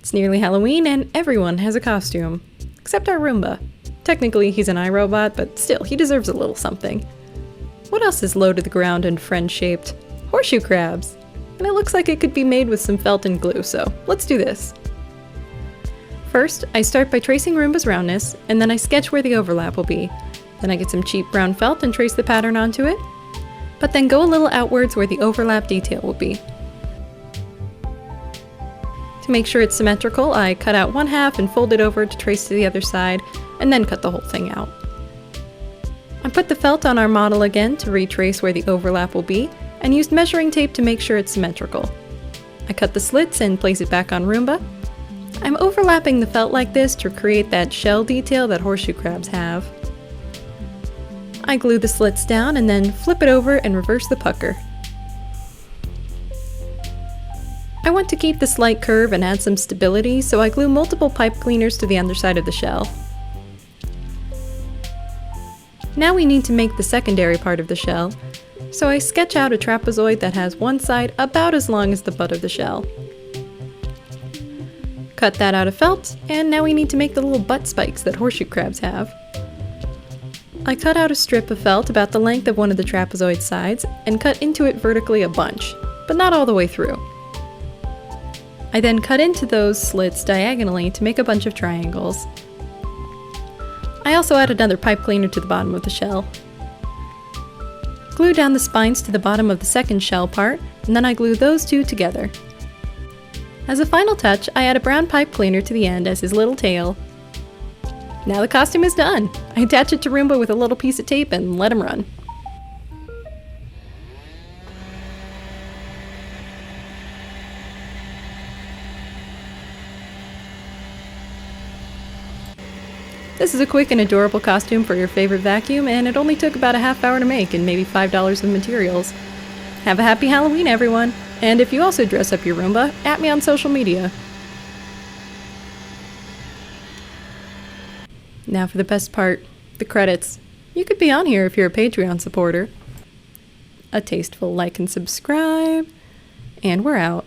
It's nearly Halloween and everyone has a costume. Except our Roomba. Technically he's an iRobot, but still, he deserves a little something. What else is low to the ground and friend-shaped? Horseshoe crabs! And it looks like it could be made with some felt and glue, so let's do this. First, I start by tracing Roomba's roundness, and then I sketch where the overlap will be. Then I get some cheap brown felt and trace the pattern onto it, but then go a little outwards where the overlap detail will be. To make sure it's symmetrical, I cut out one half and fold it over to trace to the other side, and then cut the whole thing out. I put the felt on our model again to retrace where the overlap will be, and used measuring tape to make sure it's symmetrical. I cut the slits and place it back on Roomba. I'm overlapping the felt like this to create that shell detail that horseshoe crabs have. I glue the slits down and then flip it over and reverse the pucker. I want to keep the slight curve and add some stability, so I glue multiple pipe cleaners to the underside of the shell. Now we need to make the secondary part of the shell, so I sketch out a trapezoid that has one side about as long as the butt of the shell. Cut that out of felt, and now we need to make the little butt spikes that horseshoe crabs have. I cut out a strip of felt about the length of one of the trapezoid sides and cut into it vertically a bunch, but not all the way through. I then cut into those slits diagonally to make a bunch of triangles. I also add another pipe cleaner to the bottom of the shell. Glue down the spines to the bottom of the second shell part, and then I glue those two together. As a final touch, I add a brown pipe cleaner to the end as his little tail. Now the costume is done! I attach it to Roomba with a little piece of tape and let him run. This is a quick and adorable costume for your favorite vacuum, and it only took about a half hour to make and maybe $5 of materials. Have a happy Halloween, everyone! And if you also dress up your Roomba, @ me on social media. Now for the best part, the credits. You could be on here if you're a Patreon supporter. A tasteful like and subscribe, and we're out.